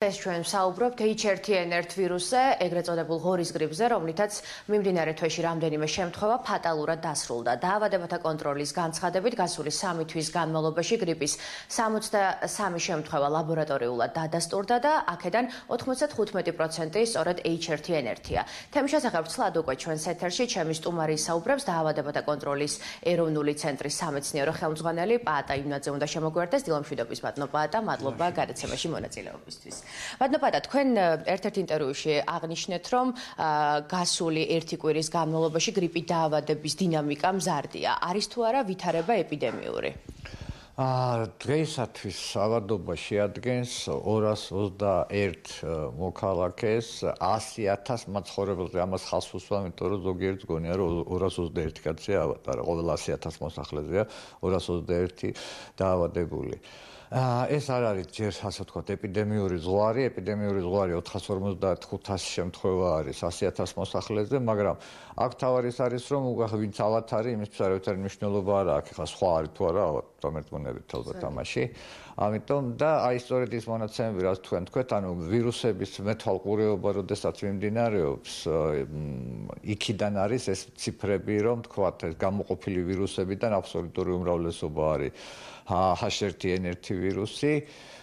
ეს ჩვენ საუბრობთ H1N1 ვირუსზე, ეგრეთ წოდებულ ღორის გრიპზე, რომლითაც მიმდინარე თვეში რამდენიმე შემთხვევა ფატალურად დასრულდა. დაავადებათა კონტროლის განცხადებით, გასული 3 თვის განმავლობაში გრიპის 63 შემთხვევა ლაბორატორიულად დადასტურდა და აქედან 95% სწორედ H1N1-ია. თემის შესახებ ცლად უკვე ჩვენს ეთერში ჩემი სტუმარი საუბრობს დაავადებათა კონტროლის ეროვნული ცენტრის სამეცნიერო ხელმძღვანელი პაატა იმნაძე უნდა შემოგვიერთდეს. დილომშვიდობის ბატონო პაატა, მადლობა გადაცემაში მონაწილეობისთვის. ბატონო, თქვენ ერთ-ერთ ინტერვიუში აღნიშნეთ, რომ გასული 1 კვირის განმავლობაში გრიპით დაავადების დინამიკა მზარდია. არის თუ არა ვითარება ეპიდემიური? დღეისათვის ავადობა შეადგენს 221 მოქალაქეს 100,000 მაცხოვრებელზე. ამას ხალხს უსვა, იმიტომ რომ ზოგიერთი გონია, რომ 221 კაცია ავადარა, ყოველ 100,000 მოსახლეზეა 221 დაავადებული. ეს არ არის ჯერ ასე ვთქვათ ეპიდემიური ზღვარი. ეპიდემიური ზღვარი 455 შემთხვევა არის 100,000 მოსახლეზე, მაგრამ აქ თავი არის რომ ვინც ავად არის, იმისთვის არავითარი მნიშვნელობა არ აქვს. ხა სხვა არის თუ არა ავად, დამერტყუნებით ალბათ ამაში. ამიტომ და აი სწორედ ის მონაცემები, რაც თქვენ თქვით, ანუ ვირუსების მეთვალყურეობა, როდესაც მიმდინარეობს, იქიდან არის ეს ციფრები, რომ თქვათ ეს გამოყოფილი ვირუსებიდან აბსოლუტური უმრავლესობა არის H1N1 ვირუსი.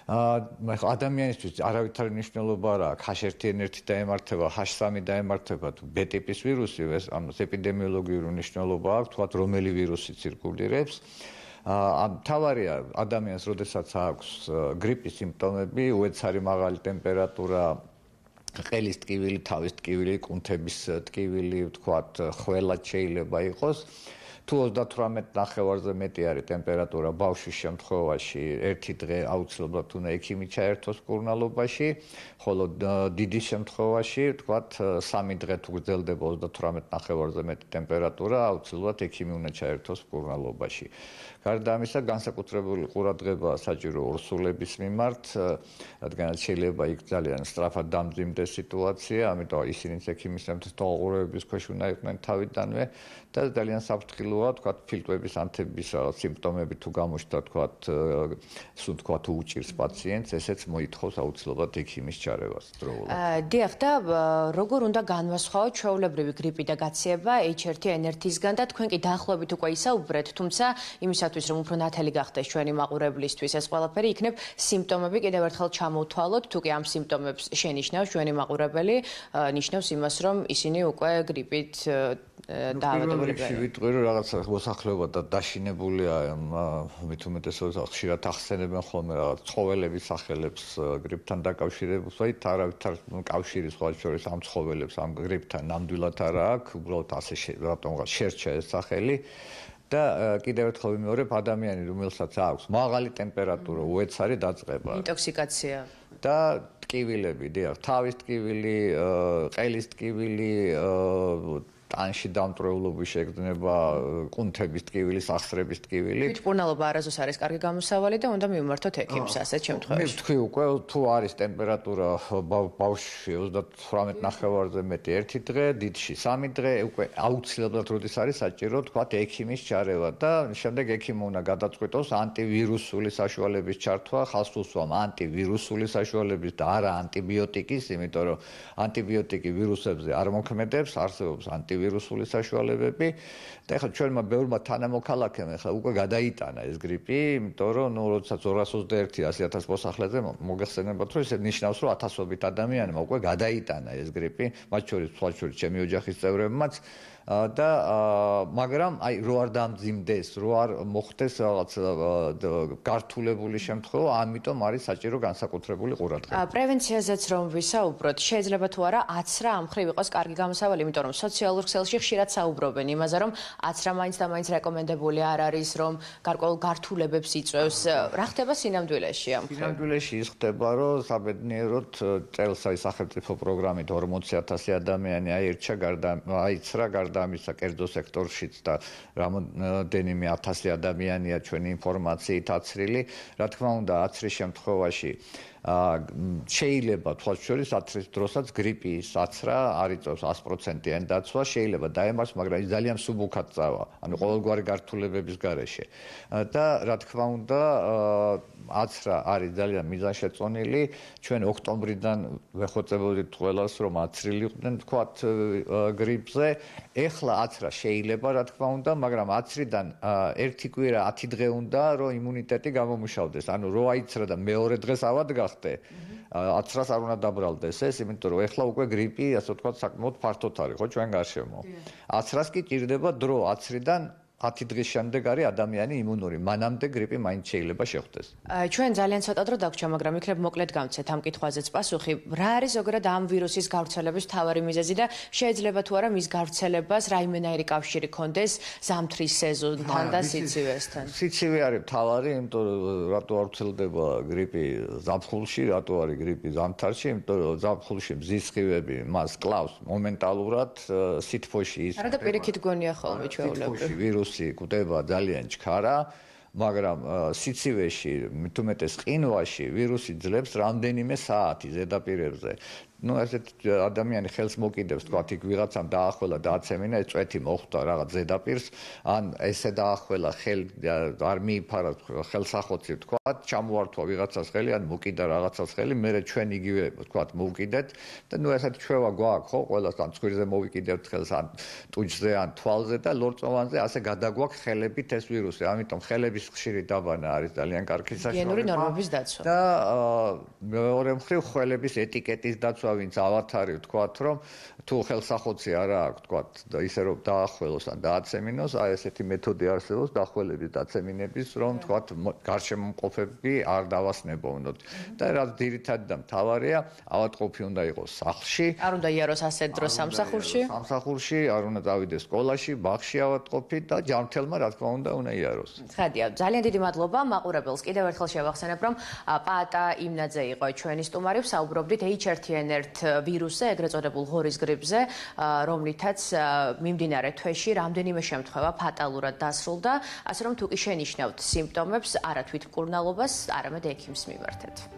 ადამიანისთვის არავითარი მნიშვნელობა არ აქვს. H1N1 დაემართება, H3 დაემართება თუ B ტიპის ვირუსი, ეს ამას ეპიდემიოლოგიური მნიშვნელობა აქვს, თქვათ რომელი ვირუსი ცირკულირებს. თავარია ადამიანს, როდესაც აქვს გრიპის სიმპტომები, უეცარი მაღალი ტემპერატურა, ყელის ტკივილი, თავის ტკივილი, კუნთების ტკივილი, ვთქვათ, ხველად შეიძლება იყოს. თუ 38 ნახევარზე მეტი არის ტემპერატურა, ბავშვის შემთხვევაში 1 დღე აუცილებლად უნდა ექიმი ჩაერთოს მკურნალობაში, ხოლო დიდი შემთხვევაში, ვთქვათ, 3 დღე თუ გრძელდება 38 ნახევარზე მეტი ტემპერატურა, აუცილებლად ექიმი უნდა ჩაერთოს მკურნალობაში. გარდა ამისა, განსაკუთრებული ყურადღება საჭირო ორსულების მიმართ, რადგანაც შეიძლება იქ ძალიან სწრაფად დამძიმდეს სიტუაცია, ამიტომ ისინიც ექიმის თვალყურების ქვეშ უნდა იყვნენ თავიდანვე და ძალიან საფრთხილოა, თქვათ, ფილტვების ანთების სიმპტომები თუ გამოჩნდა, თქვათ, უჭირს პაციენტს, ესეც მოითხოვს აუცილებლად ექიმის ჩარევას დროულად. დიახ, და როგორ უნდა განვასხვაოთ ჩვეულებრივი გრიპი და გაციება H1N1-ისგან და თქვენ კი დაახლოებით უკვე ისაუბრეთ, თუმცა იმისათვის, რომ უფრო ნათელი გახდეს ჩვენი მაყურებლისთვის ეს ყველაფერი, იქნებ სიმპტომები კიდევ ერთხელ ჩამოვთვალოთ, თუ კი ამ სიმპტომებს შენიშნავს ჩვენი მაყურებელი, ნიშნავს იმას, რომ ისინი უკვე გრიპით დაავადებულები არიან. ვიტყვი რომ რაღაცა მოსახლეობა და დაშინებულია, მით უმეტესად ხშირად ახსენებენ ხოლმე რაღაც ცხოველების სახელებს გრიპთან დაკავშირებულს, ვაით არავითარ კავშირი სხვა შორის ამ ცხოველებს ამ გრიპთან ნამდვილად არ აქვს, უბრალოდ ასე რატომღა შერჩა ეს სახელი. და კიდევ ერთხელ ვიმეორებ, ადამიანი, რომელსაც აქვს მაღალი ტემპერატურა, უეცარი დაწყება, ინტოქსიკაცია და ტკივილები, დიახ, თავის ტკივილი, ყელის ტკივილი, ტანში დამტვრეულობა შეგრძნება, კუნთების ტკივილი, სახსრების ტკივილი. მკურნალობა არასდროს არის კარგი გამოსავალი და უნდა მივმართოთ ექიმს ასეთ შემთხვევაში. მე ვთქვი უკვე, თუ არის ტემპერატურა ბავშვში 38 ნახევარზე მეტი 1 დღე, დიდში 3 დღე, უკვე აუცილებლად როდის არის საჭირო, თქვათ, ექიმის ჩარევა და შემდეგ ექიმი უნდა გადაწყვიტოს ანტივირუსული საშუალების ჩართვა, ხალხს უსვამ ანტივირუსული საშუალების და არა ანტიბიოტიკის, იმიტომ რომ ანტიბიოტიკი ვირუსებზე არ მოქმედებს, არსებობს ვირუსული საშუალებები და ეხლა ჩვენმა ბევრმა თანამოქალაქემ ეხლა უკვე გადაიტანა ეს გრიპი, იმიტომ რომ როდესაც 221 100,000 მოსახლეზე მოგეხსენებათ, რომ ეს ნიშნავს, რომ ათასობით ადამიანმა უკვე გადაიტანა ეს გრიპი, მათ შორის სხვა შორის ჩემი ოჯახის წევრებმაც და მაგრამ აი რო არ დამძიმდეს, რო არ მოხდეს რაღაც გართულებული შემთხვევა, ამიტომ არის საჭირო განსაკუთრებული ყურადღება. პრევენციაზეც რომ ვისაუბროთ, შეიძლება თუ არა აცრა ამ მხრივ იყოს კარგი გამოსავალი, იმიტომ რომ სოციალურ ქსელში ხშირად საუბრობენ იმაზე, რომ აცრა მაინც და მაინც რეკომენდებული არ არის, რომ გარკვეულ გართულებებს იწვევს. რა ხდება სინამდვილეში ამ მხრივ? სინამდვილეში ის ხდება, რომ საბედნიეროდ წელს აი სახელმწიფო პროგრამით 40,000 ადამიანი აირჩა, აიცრა გარდა ამისა კერძო სექტორშიც და რამოდენიმე 1000 ადამიანია ჩვენი ინფორმაციით აცრილი. რა თქმა უნდა, აცრის შემთხვევაში შეიძლება თვალს შორის აცრის დროსაც გრიპის აცრა არ იწევს 100%-იან დაცვა, შეიძლება დაემარს, მაგრამ ის ძალიან მსუბუქად წავა, ანუ ყოველგვარი გართულებების გარეშე. და რა თქმა უნდა, აცრა არის ძალიან მიზანშეწონილი. ჩვენ ოქტომბრიდან ვეხოცებოდით ყველას, რომ აცრილიყვნენ, თქვათ, გრიპზე. ეხლა აცრა შეიძლება, რა თქმა უნდა, მაგრამ აცრიდან ერთი კვირა 10 დღე უნდა, რომ იმუნიტეტი გამომუშავდეს. ანუ რო აიცრა და მეორე დღეს ავად გახდე, აცრას არ უნდა დაბრალდეს ეს, იმიტომ რომ ეხლა უკვე გრიპი, ასე ვთქვათ, საკმაოდ ფართოდ არის, ხო, ჩვენ გარშემო. აცრას კი ჭირდება დრო, აცრიდან 10 დღის შემდეგ არის ადამიანი იმუნური. მანამდე გრიპი მაინც შეიძლება შეხვდეს. ჩვენ ძალიან ცოტა დრო დაგვრჩა, მაგრამ იქნებ მოკლედ გავცეთ ამ კითხვაზეც პასუხი. რა არის ზოგადად ამ ვირუსის გავრცელების მთავარი მიზეზი და შეიძლება თუ არა მის გავრცელებას რაიმენაირი კავშირი ქონდეს ზამთრის სეზონთან და სიცივესთან? სიცივე არის მთავარი, იმიტომ რომ რატო არ ვრცელდება გრიპი ზაფხულში, რატო არის გრიპი ზამთარში, იმიტომ რომ ზაფხულში მზის სხივები მას კლავს მომენტალურად სითბოში ის. არა და პირიქით გონია ხოლმე ჩვეულებრივ. გვხვდება ძალიან ჩქარა, მაგრამ სიცივეში, თუმეტეს ყინვაში ვირუსი ძლებს რამდენიმე საათი ზედაპირებზე. ну ასეთ ადამიანი ხელს მოკიდებს, თქვა იქ ვიღაცამ დაახველა და აცემინა, ეს წვეთი მოხვდა რაღაც ზედაპირს, ან ესე დაახველა ხელი არ მიიფარა ხელსახოცი, თქვა, ჩამოართვა ვიღაცას ხელი, ან მოკიდა რაღაცას ხელი, მერე ჩვენ იგივე, თქვა, მოვკიდეთ და ну ასეთ ჩვევა გვაქვს, ხო, ყველას ან ცხვირზე მოვიკიდებთ ხელს, ან ტუჩზე, ან თვალზე და ლორწოვანზე ასე გადაგვაქვს ხელებით ეს ვირუსი, ამიტომ ხელების ხშირი დაბანა არის ძალიან კარგი საშუალება. გენური ნორმების დაცვა. და მეორე მხრივ ხელების ეტიკეტის დაცვა ვინც ავათარი ვთქვათ, რომ თუ ხელსახოცი არა აქვს, ვთქვათ, და ისე რომ დაახველოს ან დააცემინოს, აი ესეთი მეთოდი არსებობს დახველების დაცემინების, რომ ვთქვათ, გარშემომყოფები არ დავასნებოვნოთ. და რაც ძირითადად და მთავარია, ავადმყოფი უნდა იყოს სახლში. არ უნდა იაროს ასეთ დროს სამსახურში. სამსახურში, არ უნდა წავიდეს სკოლაში, ბაღში ავადმყოფი და ჯანმრთელმა რა თქმა უნდა იაროს. ცხადია, ძალიან დიდი მადლობა მაყურებელს. კიდევ ერთხელ შევახსენებ, რომ პაატა იმნაძე იყო ჩვენი სტუმარი, ვსაუბრობდით H1N1 ვირუსზე, ეგრეთ წოდებულ ღორის გრიპზე, რომლითაც მიმდინარე თვეში რამდენიმე შემთხვევა ფატალურად დასრულდა, ასე რომ თუ კი შენიშნავთ სიმპტომებს, არა თვითმკურნალობას, არამედ ექიმს მივართეთ.